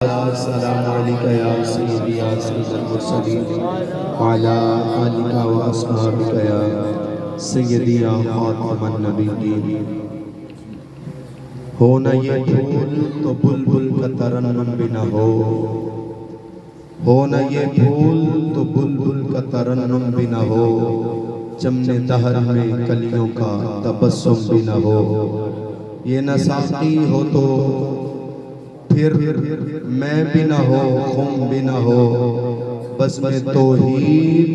السلام علیکم یا سیدی یا سید المرسلین وعلا آلکہ و اصحابکہ یا سیدی یا خاتم النبیین۔ ہو نہ یہ پھول تو بلبل کا ترنم بھی نہ ہو نہ یہ پھول تو بلبل کا ترنم بھی نہ ہو، چمن دہر میں کلیوں کا تبسم بھی نہ ہو۔ یہ نہ ساقی ہو تو پھر میں بھی نہ ہو، خم بھی نہ ہو، بزم توحید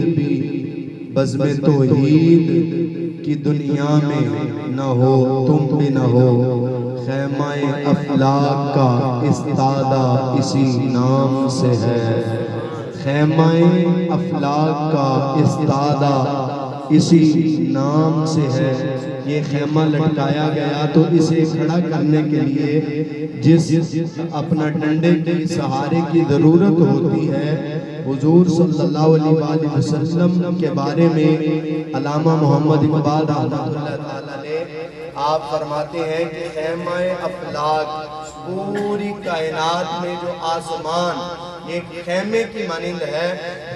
کی دنیا میں نہ ہو، تم بھی نہ ہو۔ خیمہ افلاک کا استادہ اسی نام سے ہے، خیمہ افلاک کا استادہ اسی نام سے ہے۔ یہ خیمہ لٹکایا گیا تو اسے کھڑا کرنے کے لیے جس اپنا ڈنڈے کے سہارے کی ضرورت ہوتی ہے، حضور صلی اللہ علیہ وسلم کے بارے میں علامہ محمد اقبال رحمۃ اللہ تعالیٰ نے آپ فرماتے ہیں کہ خیمہ افلاک، پوری کائنات میں جو آسمان یہ خیمے کی مانند ہے،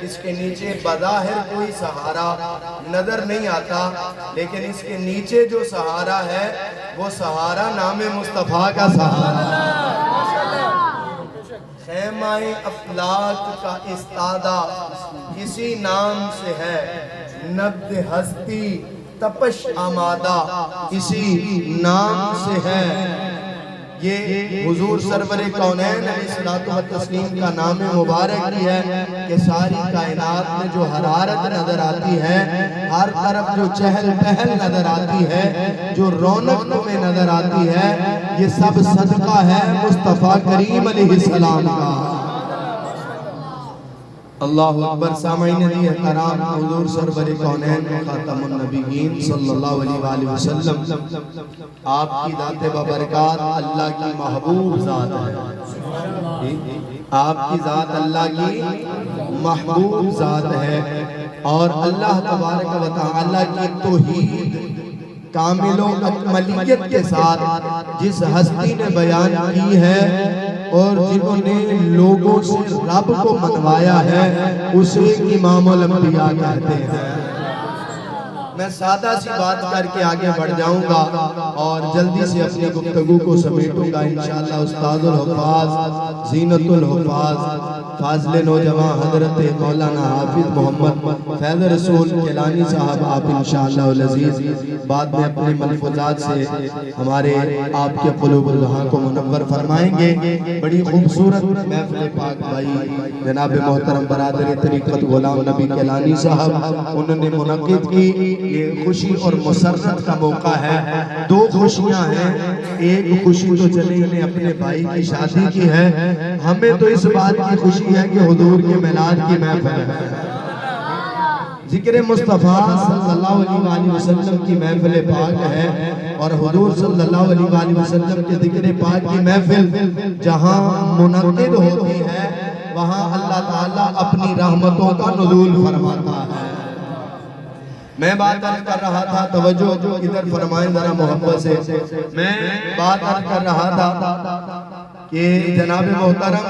اس کے نیچے بظاہر کوئی سہارا نظر نہیں آتا، لیکن اس کے نیچے جو سہارا ہے وہ سہارا نام مصطفیٰ کا سہارا۔ خیمہ افلاک کا استادہ اسی نام سے ہے، نبض ہستی تپش آمادہ اسی نام سے ہے۔ یہ حضور سرور کونین علیہ الصلوۃ والتسلیم کا نام مبارک کی ہے کہ ساری کائنات میں جو حرارت نظر آتی ہے، ہر طرف جو چہل پہل نظر آتی ہے، جو رونق میں نظر آتی ہے، یہ سب صدقہ ہے مصطفیٰ کریم علیہ السلام کا۔ اللہ اکبر۔ سامعین علی احترام، حضور سرور کونین خاتم النبیین صلی اللہ علیہ وآلہ وسلم آپ کی ذات ببرکات اللہ کی محبوب ذات ہے، آپ کی ذات اللہ کی محبوب ذات ہے، اور اللہ تبارک و تعالی کی توحید کامل و اکملیت کے ساتھ جس ہستی نے بیان کی ہے اور جنہوں نے لوگوں سے رب کو منوایا ہے، اسے امام الانبیاء کہتے ہیں۔ میں سادہ سی بات کر کے آگے بڑھ جاؤں گا اور جلدی سے اپنی گفتگو کو سمیٹوں گا انشاءاللہ۔ استاد الحفاظ، زینت الحفاظ، فاضل نوجوان حضرت مولانا حافظ محمد فیض رسول کیلانی صاحب آپ انشاءاللہ العزیز بعد میں اپنے ملفوظات سے ہمارے آپ کے قلوب الہاں کو منور فرمائیں گے۔ بڑی خوبصورت محفل پاک بھائی جناب محترم برادر طریقت غلام نبی کیلانی صاحب انہوں نے منعقد کی۔ یہ خوشی اور مسرت کا موقع ہے، دو خوشیاں ہیں۔ ایک خوشی تو چلے انہیں اپنے بھائی کی شادی کی ہے، ہمیں تو اس بات کی خوشی ہے کہ حضور کے میلاد کی محفل ہے، ذکر مصطفیٰ صلی اللہ علیہ وآلہ وسلم کی محفل پاک ہے، اور حضور صلی اللہ علیہ وآلہ وسلم کے ذکر پاک کی محفل جہاں منعقد ہوتی ہے وہاں اللہ تعالیٰ اپنی رحمتوں کا نزول فرماتا ہے۔ میں بات کر رہا تھا، توجہ ادھر فرمائیں ذرا محبت سے، میں بات کر رہا تھا کہ جناب محترم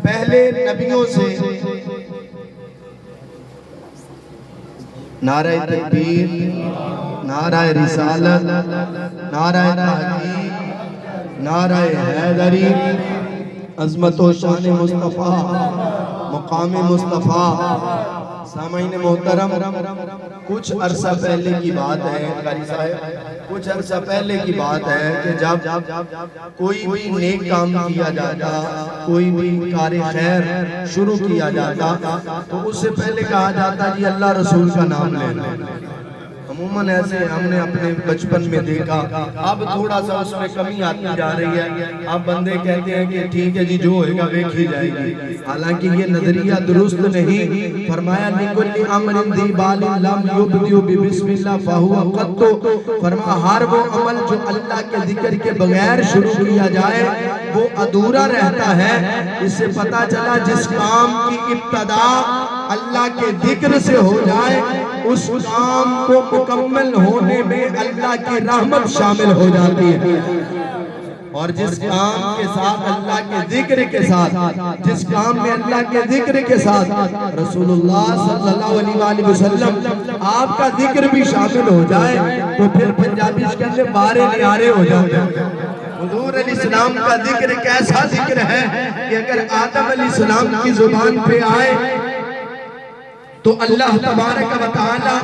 پہلے نبیوں سے نعرہ تکبیر، نعرہ رسالت، نعرہ تحقیق، نعرہ حیدری، عظمت و شان مصطفیٰ، مقام مصطفیٰ۔ سامعین محترم، کچھ عرصہ پہلے کی بات ہے قاری صاحب، کچھ عرصہ پہلے کی بات ہے کہ جب کوئی بھی نیک کام کیا جاتا، کوئی بھی کار خیر شروع کیا جاتا تو اس سے پہلے کہا جاتا جی اللہ رسول کا نام لینا۔ عموماً ایسے ہم نے اپنے بچپن میں دیکھا، اب تھوڑا سا اس میں کمی آتی جا رہی ہے، اب بندے کہتے ہیں کہ ٹھیک ہے جی جو ہوئے گا ویکھی جائے گی، حالانکہ یہ نظریہ درست نہیں۔ فرمایا لِكُلِّ أَمْرٍ ذِي بَالٍ لَمْ يُبْدِئُ بِبِسْمِ اللَّهِ فَهُوَ قَطُّ۔ فرمایا ہر وہ عمل جو اللہ کے ذکر کے بغیر شروع کیا جائے وہ ادھورا رہتا ہے۔ اس سے پتہ چلا جس کام کی ابتدا اللہ کے ذکر سے ہو جائے اس کام کو مکمل ہونے میں اللہ کی رحمت شامل ہو جاتی ہے۔ اور جس کام کے ساتھ اللہ کے ذکر کے ساتھ، جس کام میں اللہ کے ذکر کے ساتھ رسول اللہ صلی اللہ علیہ وآلہ وسلم آپ کا ذکر بھی شامل ہو جائے تو پھر پنجابی اس کے اندر بارے نیارے ہو جاتے ہیں۔ حضور علیہ السلام کا ذکر ایک ایسا ذکر ہے کہ اگر آدم علیہ السلام کی زبان پہ آئے تو اللہ تبارک و تعالی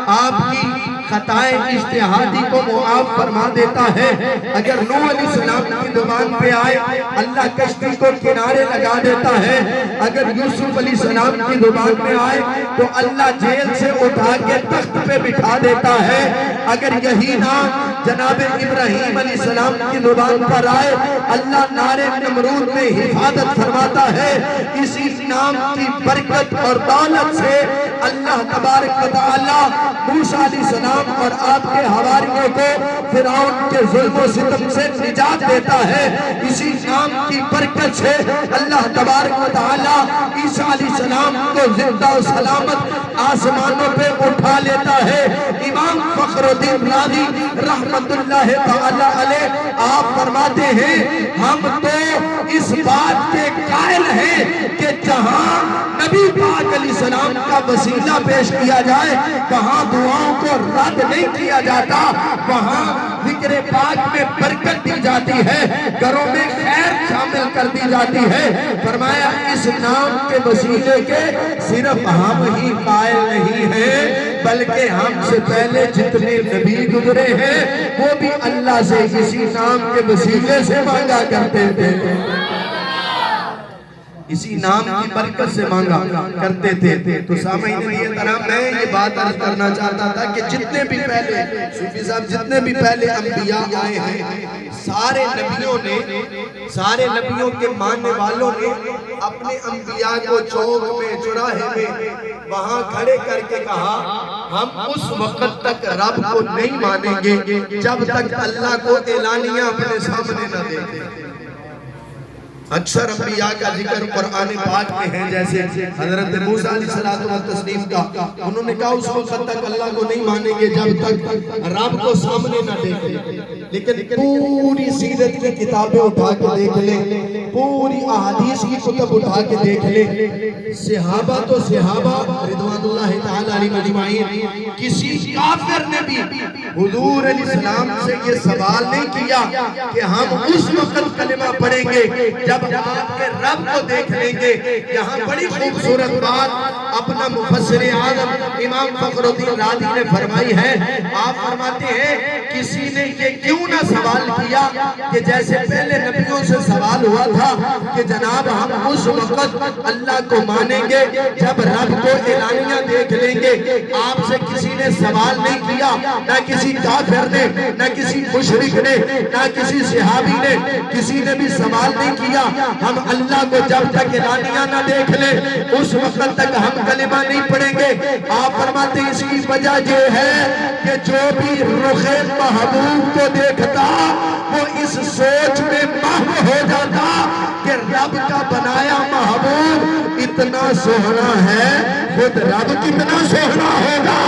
آپ کی خطائیں اجتہادی کو معاف فرما دیتا ہے۔ اگر نوح علیہ السلام کی زبان پہ آئے اللہ کشتی کو کنارے لگا دیتا ہے۔ اگر یوسف علیہ السلام کی زبان پہ آئے تو اللہ جیل سے اٹھا کے تخت پہ بٹھا دیتا ہے۔ اگر یہی نام جناب ابراہیم علیہ السلام کی زبان پر آئے اللہ نار نمرود میں حفاظت فرماتا ہے۔ اسی نام کی برکت اور دولت سے اللہ تبارک و تعالی موسیٰ علیہ السلام اور آپ کے حواریوں کو فرعون کے ظلم و ستم سے نجات دیتا ہے۔ اسی نام کی برکت سے اللہ تبارک و تعالی عیسیٰ علیہ السلام کو زندہ و سلامت آسمانوں پہ اٹھا لیتا ہے۔ امام فخر الدین رازی رحمت اللہ تعالی علیہ آپ فرماتے ہیں ہم تو اس بات کے قائل ہیں کہ جہاں نبی پاک علیہ السلام کا وسیلہ پیش کیا جائے وہاں دعاؤں کو رد نہیں کیا جاتا، وہاں ذکر پاک میں برکت دی جاتی ہے، گھروں میں خیر شامل کر دی جاتی ہے۔ فرمایا اس نام کے وسیلے کے صرف ہم ہی قائل نہیں ہیں بلکہ ہم سے پہلے جتنے نبی گزرے ہیں وہ بھی اللہ سے اسی نام کے وسیلے سے مانگا کرتے تھے، اسی نام کی برکت سے مانگا کرتے تھے۔ تو سامعین محترم میں یہ بات عرض کرنا چاہتا تھا کہ جتنے بھی پہلے صوفی صاحب جتنے بھی پہلے انبیاء آئے ہیں سارے نبیوں کے ماننے والوں نے اپنے انبیاء کو چوک میں چوراہے میں وہاں کھڑے کر کے کہا ہم اس وقت تک رب کو نہیں مانیں گے جب تک اللہ کو اعلانیہ اپنے سامنے نہ دیکھیں۔ اکثر انبیاء کا ذکر قرآن پاک میں ہے، جیسے حضرت موسیٰ علیہ السلام کا انہوں نے کہا اس وقت تک اللہ کو نہیں مانیں گے جب تک رب کو سامنے نہ دیکھیں۔ لیکن پوری سیرت کی کتابیں اٹھا کے دیکھ لیں، پوری احادیث کی کتب اٹھا کے دیکھ لیں، صحابہ تو صحابہ رضوان اللہ تعالی علیہم اجمعین کسی کافر نے بھی حضور علیہ السلام سے یہ سوال نہیں کیا کہ ہم اس وقت کلمہ پڑھیں گے جب آپ کے رب کو دیکھ لیں گے۔ یہاں بڑی خوبصورت بات اپنا مفسر اعظم امام فخر الدین رازی نے فرمائی ہے۔ آپ فرماتے ہیں کسی نے یہ کیوں نہ سوال کیا کہ جیسے پہلے نبیوں سے سوال ہوا تھا کہ جناب ہم اس وقت اللہ کو مانیں گے جب رب کو اعلانیہ دیکھ لیں گے۔ آپ سے کسی نے سوال نہیں کیا، نہ کسی کافر نے، نہ کسی مشرک نے، نہ کسی صحابی نے، کسی نے بھی سوال نہیں کیا ہم اللہ کو جب تک اعلانیہ نہ دیکھ لیں اس وقت تک ہم کلمہ نہیں پڑھیں گے۔ آپ فرماتے ہیں اس کی وجہ یہ ہے کہ جو بھی رخ محبوب کو دیکھتا وہ اس سوچ میں محو ہو جاتا کہ رب کا بنایا محبوب اتنا سوہنا ہے، خود رب کتنا سوہنا ہوگا۔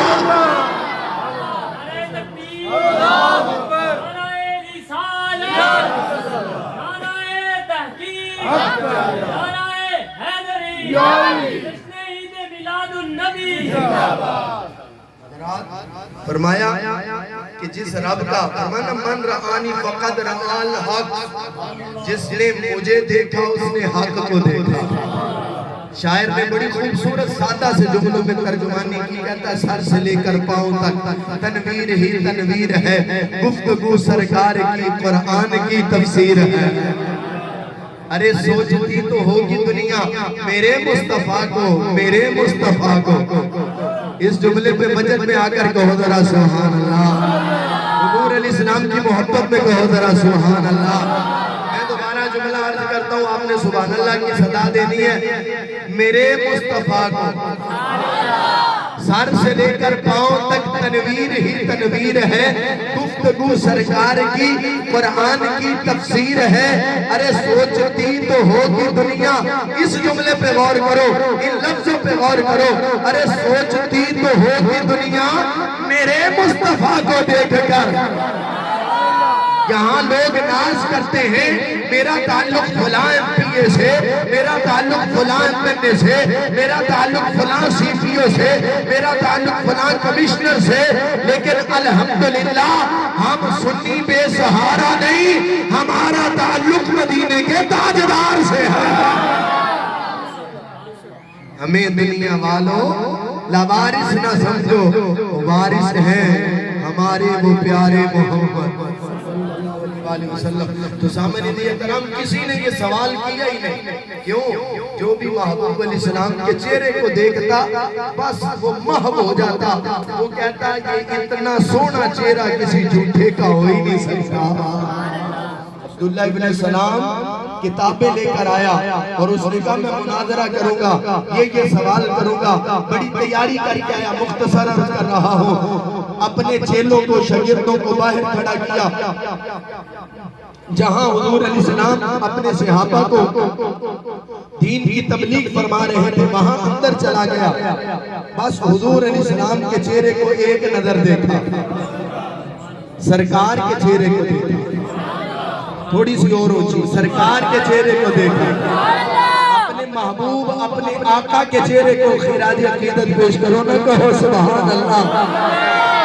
فرمایا کہ جس رب کا فرمانا من رآنی فقد رآ الحق، جس نے مجھے دیکھا اس نے حق کو دیکھا۔ شاعر نے بڑی خوبصورت سادہ سے جملوں میں ترجمانی کی، کہتا ہے سر سے لے کر پاؤں تک تنویر ہی تنویر ہے، گفتگو سرکار کی قرآن کی تفسیر ہے۔ ارے سوچتی تو ہوگی دنیا میرے مصطفیٰ کو، میرے مصطفیٰ کو۔ اس جملے پہ بجٹ میں آ کر کہو ذرا سبحان اللہ، حضور علیہ السلام کی محبت میں کہو ذرا سبحان اللہ۔ میں دوبارہ جملہ عرض کرتا ہوں، آپ نے سبحان اللہ کی صدا دینی ہے۔ میرے مصطفیٰ کو سر سے لے کر پاؤں تک تنویر ہی تنویر ہے، گفتگو سرکار کی قرآن کی تفسیر ہے۔ ارے سوچتی تو ہوگی دنیا، اس جملے پہ غور کرو، ان لفظوں پہ غور کرو۔ ارے سوچتی تو ہوگی دنیا میرے مصطفیٰ کو دیکھ کر، یہاں لوگ ناز کرتے ہیں میرا تعلق فلاں ایم پی اے سے، میرا تعلق فلاں ایم این اے سے، میرا تعلق فلاں سی پی او سے، میرا تعلق فلاں کمشنر سے، لیکن الحمدللہ ہم سنی بے سہارا نہیں، ہمارا تعلق مدینے کے تاجدار سے ہے۔ ہمیں دنیا والوں لوارث نہ سمجھو، وارث ہیں ہمارے وہ پیارے محمد صلی اللہ علیہ وسلم۔ تو سامنے کرام کسی نے یہ سوال کیا ہی نہیں، کیوں؟ جو بھی محبوب علیہ السلام کے چہرے کو دیکھتا بس وہ محو ہو جاتا، وہ کہتا یہ اتنا سونا چہرہ کسی جھوٹے کا ہو ہی نہیں سکتا۔ عبداللہ ابن السلام کتابیں لے کر آیا اور اس نے کہا میں مناظرہ کروں گا، یہ سوال کروں گا، بڑی تیاری کر کے آیا، مختصر عرض کر رہا ہوں۔ اپنے چیلوں کو شاگردوں کو باہر کھڑا کیا، جہاں حضور علیہ السلام اپنے صحابہ کو دین کی تبلیغ فرما رہے تھے وہاں اندر چلا گیا، بس حضور علیہ السلام کے چہرے کو ایک نظر دیکھا، سرکار کے چہرے کو دیکھا، تھوڑی سی اور اونچی، سرکار کے چہرے کو دیکھا، اپنے محبوب اپنے آقا کے چہرے کو خراج عقیدت پیش کرو نہ کہو سبحان اللہ۔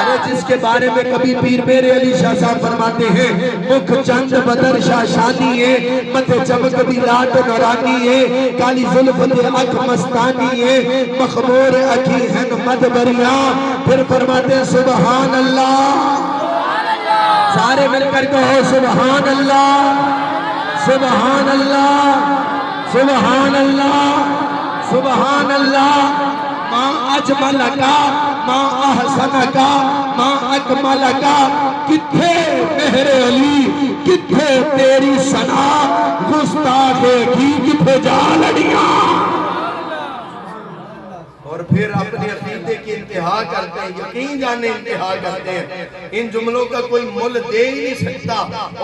ارے جس کے بارے میں کبھی پیر میرے علی شاہ صاحب فرماتے ہیں مکھ چند بدر شاہ شانی ہے، مت چمک بھی لاٹ نورانی ہے، کالی ظلفت اک مستانی ہے، مخمور اکی ہن مد بریاں، پھر فرماتے ہیں سبحان اللہ۔ سارے مل کر کہو سبحان اللہ، سبحان اللہ، سبحان اللہ، سبحان اللہ۔ ماں اجمل کا، ماں احسن کا، ماں اکمل کا، کتھے مہر علی، کتھے تیری ثنا، گستاخے کی کتھے جالڑیاں۔ اور پھر اپنے عقیدے کی انتہا کرتے ہیں، یقین جانے انتہا کرتے ہیں، ان جملوں کا کوئی مول دے ہی نہیں سکتا،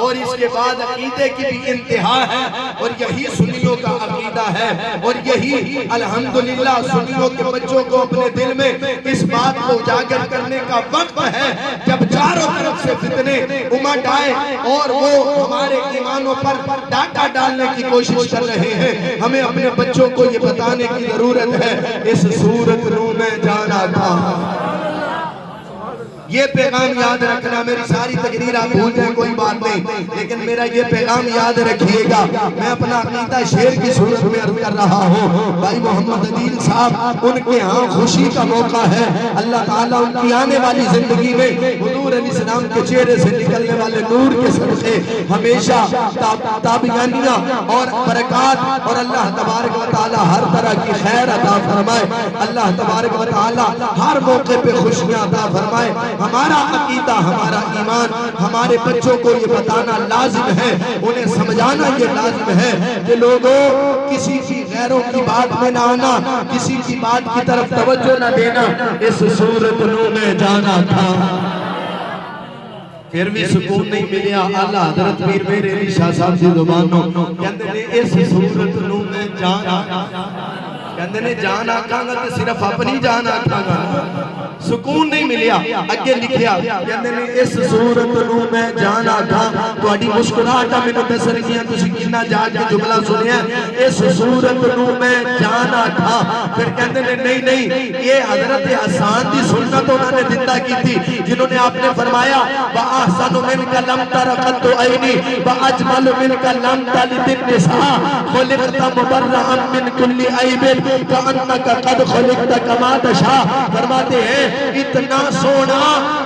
اور اس کے بعد عقیدے کی بھی انتہا ہے، اور یہی سنیوں کا عقیدہ ہے، اور یہی الحمدللہ سنیوں کے بچوں کو اپنے دل میں اس بات کو اجاگر کرنے کا وقت ہے جب چاروں طرف سے فتنے امٹ آئے اور وہ ہمارے ایمانوں پر ڈاکہ ڈالنے کی کوشش کر رہے ہیں۔ ہمیں اپنے بچوں کو یہ بتانے کی ضرورت ہے اس صورت نو میں جانا تھا۔ یہ پیغام یاد رکھنا، میری ساری تقریر آپ بھول جائیں کوئی بات نہیں، لیکن میرا یہ پیغام یاد رکھیے گا۔ میں اپنا عقیدہ شعر کی صورت میں عرض کر رہا ہوں۔ بھائی محمد عدیل صاحب ان کے ہاں خوشی کا موقع ہے، اللہ تعالیٰ ان کی آنے والی زندگی میں حضور علیہ السلام کے چہرے سے نکلنے والے نور کے صدقے ہمیشہ تابعانیاں اور برکات، اور اللہ تبارک و تعالیٰ ہر طرح کی خیر عطا فرمائے، اللہ تبارک و تعالیٰ ہر موقع پہ خوشیاں عطا فرمائے۔ ہمارا عقیدہ، ہمارا ایمان ہمارے بچوں کو یہ بتانا لازم ہے، انہیں سمجھانا یہ لازم ہے کہ لوگوں کسی کی غیروں کی بات میں نہ آنا، کسی کی بات کی طرف توجہ نہ دینا، اس صورت نو میں جانا تھا۔ پھر بھی سکون نہیں ملیا، اعلیٰ حضرت پیر میرے علی شاہ صاحب کی زبانوں کہتے ہیں اس صورت نو میں جانا، کہتے ہیں جان آکھاں گا تو صرف اپنی جان آکھاں گا، سکون نہیں ملیا۔ اگے لکھیا کہتے ہیں اس صورت نو میں جان آکھاں، تو اڈی مسکراہٹا میں دسر گیا تسی کنا جا کے جملہ سنیا، اس صورت نو میں جان آکھاں۔ پھر کہتے ہیں نہیں یہ حضرت حسان دی سنت انہوں نے زندہ کی تھی، جنہوں نے آپ نے فرمایا وَأَحْسَنُ مِنْكَ لَمْ تَرَ قَطُّ عَيْنِي وَأَجْمَلُ مِنْكَ لَمْ تَلِدِ النِّسَاءُ خُلِقْتَ مُبَرَّأً مِنْ كُلِّ عَيْبٍ كَأَنَّكَ قَدْ خُلِقْتَ كَمَا تَشَاءُ۔ فرماتے ہیں اتنا سونا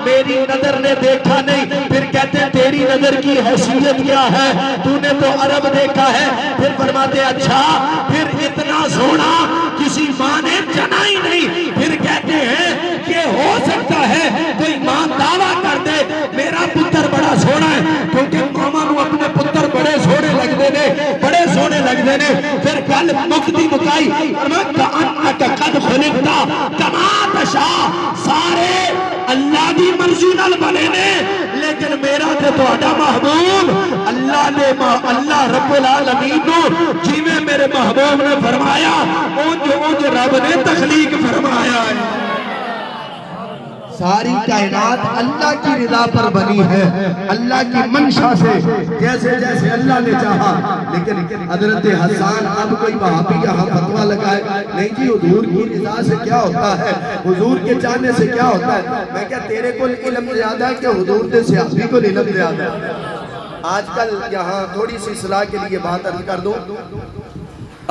میری نظر نے دیکھا نہیں۔ پھر کہتے ہیں تیری نظر کی حیثیت کیا ہے، تو نے تو عرب دیکھا ہے۔ پھر فرماتے ہیں اچھا پھر اتنا سونا کسی ماں نے جنا ہی نہیں۔ پھر کہتے ہیں کہ ہو سکتا ہے کوئی ماں دعویٰ کر دے میرا پتر بڑا سونا ہے، کیونکہ ماما نو اپنے پتر بڑے سونے لگ دینے، بڑے سونے لگ دینے۔ پھر گل مکتی مکائی فرمایا کأنک قد خلقتا کما تشاء، سارے اللہ دی مرضی نال بنے نے، لیکن میرا تے تہاڈا محبوب اللہ نے اللہ رب العالمین نو جویں میرے محبوب نے فرمایا اونج رب نے تخلیق فرمایا ہے۔ ساری کائنات اللہ کی رضا پر بنی ہے، اللہ کی منشا سے، جیسے جیسے اللہ نے چاہا۔ لیکن حضرت حسان اب کوئی وہابی یہاں فتویٰ لگائے نہیں جی حضور کی رضا سے کیا ہوتا ہے، حضور کے چاہنے سے کیا ہوتا ہے۔ میں کہا تیرے کو علم زیادہ ہے کہ حضور دے صحابی کو علم زیادہ ہے۔ آج کل یہاں تھوڑی سی اصلاح کے لیے بات عرض کر دوں،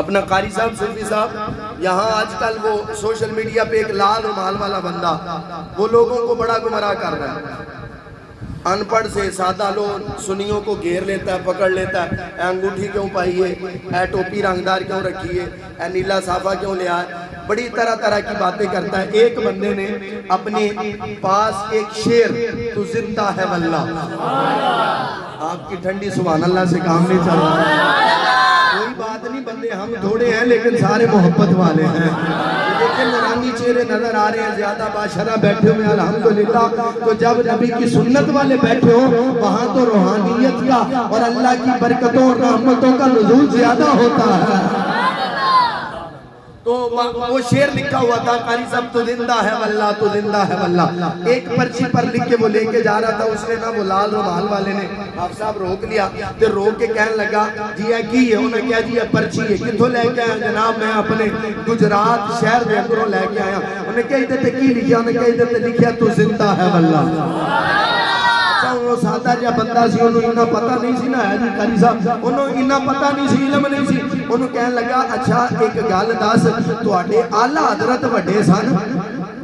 اپنا قاری صاحب صوفی صاحب یہاں آج کل وہ سوشل میڈیا پہ ایک لال رومال والا بندہ وہ لوگوں کو بڑا گمراہ کر رہا ہے، ان پڑھ سے سادہ لوگ سنیوں کو گھیر لیتا ہے، پکڑ لیتا ہے، اے انگوٹھی کیوں پائیے، اے ٹوپی رنگدار کیوں رکھیے، اے نیلا صافہ کیوں لے آئے، بڑی طرح طرح کی باتیں کرتا ہے۔ ایک بندے نے اپنے پاس ایک شیر تو زندہ ہے واللہ، آپ کی ٹھنڈی سبحان اللہ سے کام نہیں چل رہا، کوئی بات نہیں، بندے ہم تھوڑے ہیں لیکن سارے محبت والے ہیں، لیکن نورانی چہرے نظر آ رہے ہیں، زیادہ بادشاہ بیٹھے ہوئے الحمدللہ۔ تو جب نبی کی سنت والے بیٹھے ہو وہاں تو روحانیت کا اور اللہ کی برکتوں اور رحمتوں کا نزول زیادہ ہوتا ہے۔ تو وہ شعر لکھا ہوا تھا، قاری صاحب تو زندہ ہے واللہ، تو زندہ ہے واللہ، ایک پرچی پر لکھ کے وہ لے کے جا رہا تھا، اس نے نا وہ لال رومال والے نے آپ صاحب روک لیا، تو روک کے کہنے لگا جی ہے کی ہے، انہیں کہا جی یہ پرچی ہے، کتھوں لے کے آیا جناب، میں اپنے گجرات شہر دے اندروں لے کے آیا، انہیں کہا ادھر تے کی لکھیا، انہیں کہا ادھر تے لکھیا تو زندہ ہے واللہ۔ وہ سادہ جا بندہ سی، انہوں انہاں پتہ نہیں سی نا ہے جی قاری صاحب، انہوں انہاں پتہ نہیں سی، علم نہیں سی، انہوں کہنے لگا اچھا ایک گال دس تو آٹے آلہ حضرت وڈے سن،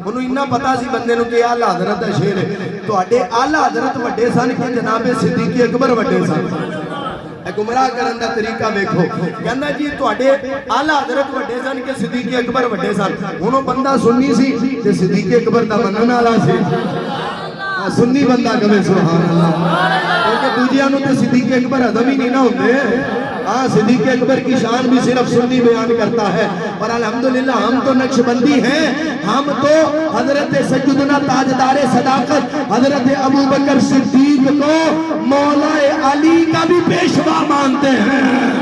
انہوں انہاں پتہ سی بندے نو کہ آلہ حضرت ہے شیر ہے، تو آٹے آلہ حضرت وڈے سن کہ جناب صدیق اکبر وڈے سن۔ گمراہ کرن دا طریقہ دیکھو، کہنا جی تواڈے اعلی حضرت وڈے سن کہ صدیق اکبر وڈے سن، انہوں بندہ سنی سی تے صدیق اکبر دا منن والا سی، سنی بندہ کہے سبحان اللہ، کیونکہ دوجیاں نوں تے صدیق اکبر ہضم ہی نہیں نہ ہوندے۔ ہاں صدیق اکبر کی شان بھی صرف سنی بیان کرتا ہے، اور الحمدللہ ہم تو نقشبندی ہیں، ہم تو حضرت سیدنا تاجدار صداقت حضرت ابوبکر صدیق کو مولا علی کا بھی پیشوا مانتے ہیں۔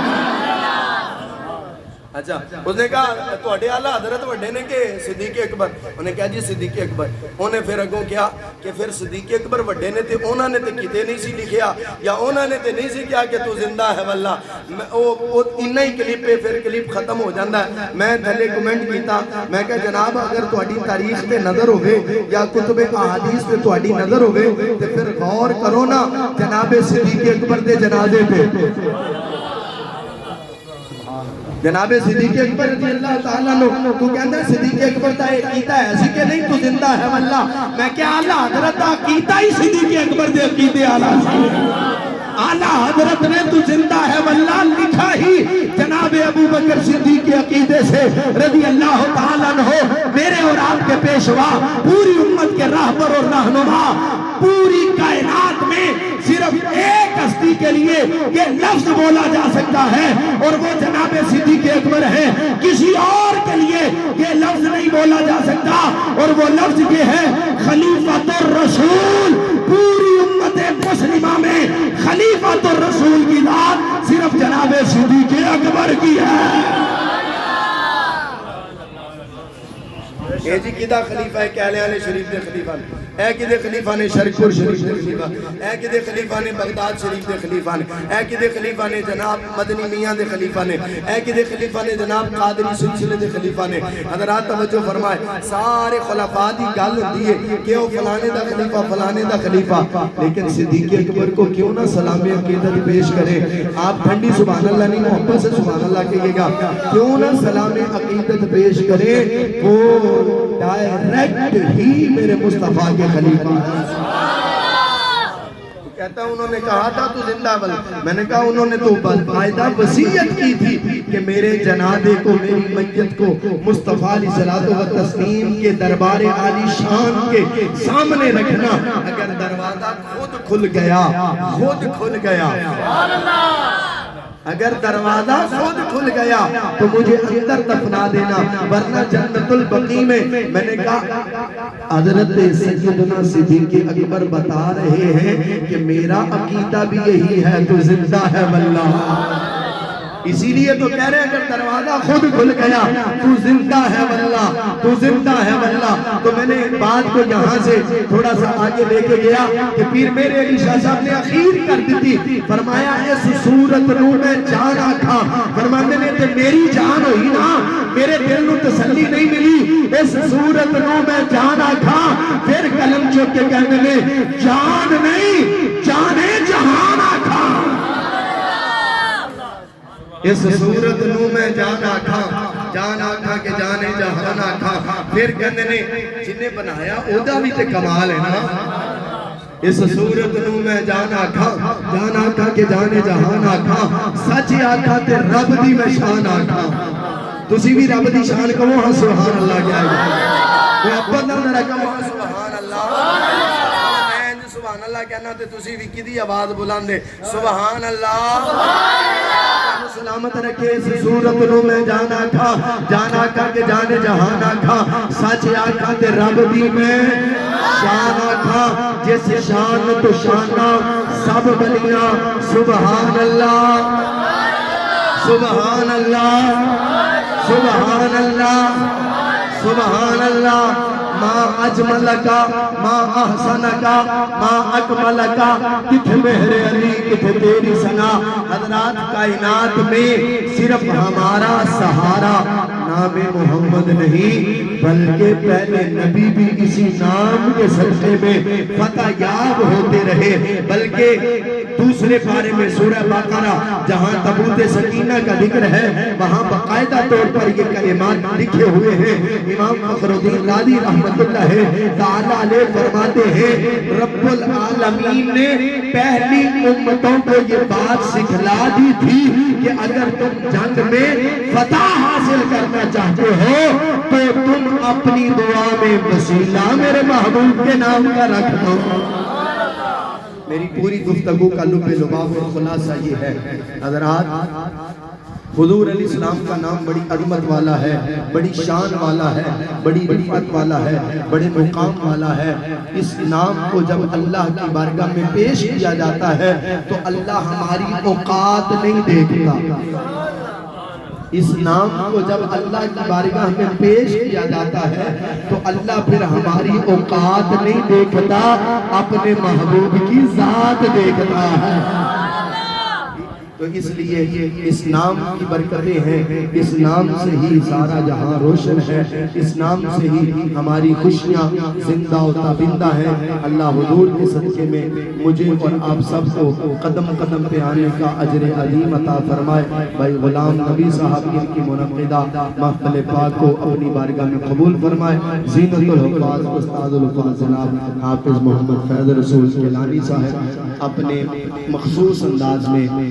اچھا اس نے کہا تواڈے اعلیٰ حضرت وڈے نے کہ صدیق اکبر، انہیں کہا جی صدیق اکبر، انہیں پھر اگوں کیا کہ پھر صدیق اکبر وڈے نے تے انہوں نے تے کتے نہیں سی لکھیا، یا انہوں نے تے نہیں سی کیا کہ تو زندہ ہے واللہ، انہی کلپ پہ پھر کلپ ختم ہو جاندہ ہے۔ میں تھلے کمنٹ کیتا، میں کہا جناب اگر تواڈی تاریخ پہ نظر ہوئے یا کتب احادیث پہ تواڈی نظر ہوئے تے پھر غور کرو نا جناب صدیق اکبر دے جنازے پہ، جناب صدیق اکبر رضی اللہ تعالیٰ عنہ، تو کہتا ہے صدیق اکبر دا عقیدہ ہے ایسی کہ نہیں تو زندہ ہے واللہ، میں کیا اعلیٰ حضرت دا عقیدہ ہی صدیق اکبر دے عقیدے اعلیٰ حضرت نے تو زندہ ہے واللہ لکھا ہی جناب ابوبکر صدیق کے عقیدے سے رضی اللہ تعالیٰ عنہ، میرے اور آپ کے پیشوا، پوری امت کے راہبر اور رہنما، پوری کائنات میں صرف ایک ہستی کے لیے یہ لفظ بولا جا سکتا ہے اور وہ جناب صدیق اکبر ہے، کسی اور کے لیے یہ لفظ نہیں بولا جا سکتا، اور وہ لفظ یہ ہے خلیفۃ الرسول۔ پوری امت مسلمہ میں خلیفۃ الرسول کی ذات صرف جناب صدیق اکبر کی ہے۔ اے جی کدہ خلیفہ ہے کہلیانے شریف دے خلیفہ نے، اے کدے خلیفہ نے شرکپور شریف دے خلیفہ، اے کدے خلیفہ نے بغداد شریف دے خلیفہ نے، اے کدے خلیفہ نے جناب مدنی میاں دے خلیفہ نے، اے کدے خلیفہ نے جناب قادری سلسلے دے خلیفہ نے۔ حضرات توجہ فرمائے، سارے خلفاء دی گل ہوتی ہے کہ وہ فلانے دا خلیفہ فلانے دا خلیفہ، لیکن صدیق اکبر کو کیوں نہ سلام عقیدت پیش کرے؟ آپ ٹھنڈی سبحان اللہ نہیں محبت سے سبحان اللہ کہیے گا، کیوں نہ سلام عقیدت پیش کرے؟ وہ ڈائریکٹ ہی میرے مصطفیٰ کے خلیفہ کہتا انہوں نے کہا تھا تو زندہ بل، میں نے کہا انہوں نے تو باقاعدہ وصیت کی تھی کہ میرے جنازے کو میری میت کو مصطفیٰ علیہ الصلوۃ والتسلیم کے دربار عالی شان کے سامنے رکھنا، اگر دروازہ خود کھل گیا اگر دروازہ خود کھل گیا تو مجھے اندر دفنا دینا، ورنہ جنت البقیع میں۔ میں نے کہا حضرت سیدنا صدیق اکبر بتا رہے ہیں کہ میرا عقیدہ بھی یہی ہے تو زندہ ہے واللہ۔ اسی لیے تو کہہ رہے ہیں اگر دروازہ خود کھل گیا تو زندہ ہے واللہ، تو زندہ ہے واللہ۔ تو میں نے بات کو یہاں سے تھوڑا سا آگے لے کے گیا کہ پیر میرے علی شاہ صاحب نے اخیر کر دی تھی، فرمایا اس صورت نو میں جان آکھا، فرمانے نے تے میری جان ہوئی نا، میرے دل نو تسلی نہیں ملی، اس صورت نو میں جان آکھا، پھر قلم چوک کے کہنے میں جان نہیں جانے جہان آکھا، اس صورت نو میں جان آکھا، جان آکھا کہ جانے جہان آکھا، پھر کہنے نے جنہیں بنایا اودا بھی تے کمال ہے نا، اس صورت نو میں جان آکھا کہ جانے جہان آکھا، سچ آکھا تے رب دی میں شان آکھا، تسی بھی رب دی شان کہو ہاں سبحان اللہ کیا ہے، محبت نہ ذرا کہو ہاں سبحان اللہ، سبحان اللہ کہنا تے تسی بھی کدی آواز بلاندے سبحان اللہ، سلامت رکھے اس صورت نو میں جان آکھا کہ جانے جہان آکھا، سچ آکھا تے رب دی میں شان آکھا، جس شان تو شانہ سب بلیاں سبحان اللہ سبحان اللہ سبحان اللہ سبحان اللہ، ما اجملکا ما احسنکا ما اکملکا، کتھ مہر علی کتھ تیری ثنا، حضرات کائنات میں صرف ہمارا سہارا نام محمد نہیں بلکہ پہلے نبی بھی اسی نام کے صدقے میں فتح یاب ہوتے رہے، بلکہ دوسرے پارے میں سورہ بقرہ جہاں تابوت سکینہ کا ذکر ہے وہاں باقاعدہ طور پر یہ کلمات لکھے ہوئے ہیں، امام فخر الدین رازی رحمت اللہ تعالیٰ علیہ فرماتے ہیں رب العالمین نے پہلی امتوں کو یہ بات سکھلا دی تھی کہ اگر تم جنگ میں فتح حاصل کرنا چاہتے ہو تو تم اپنی دعا میں وسیلہ میرے محبوب کے نام کا رکھ دو۔ میری پوری گفتگو کا لب لباب اور خلاصہ یہ ہے حضرات، حضور علیہ السلام کا نام بڑی عظمت والا ہے، بڑی شان والا ہے، بڑی رفعت والا ہے، بڑے مقام والا ہے، اس نام کو جب اللہ کی بارگاہ میں پیش کیا جاتا ہے تو اللہ ہماری اوقات نہیں دیکھتا، اس نام کو جب اللہ کی بارگاہ میں پیش کیا جاتا ہے تو اللہ پھر ہماری اوقات نہیں دیکھتا، اپنے محبوب کی ذات دیکھتا ہے، تو اس لیے اس نام کی برکتیں ہیں، اس نام سے ہی سارا جہاں روشن ہے، اس نام سے ہی ہماری خوشیاں زندہ و تابندہ ہیں۔ اللہ حضور کے صدقے میں مجھے اور آپ سب کو قدم قدم پہ آنے کا اجر عظیم عطا فرمائے۔ بھائی غلام نبی صاحب کی منعقدہ محفل پاک کو اپنی بارگاہ میں قبول فرمائے۔ زینت الحفاظ استاد الحفاظ جناب حافظ محمد فیض رسول کیلانی صاحب اپنے مخصوص انداز میں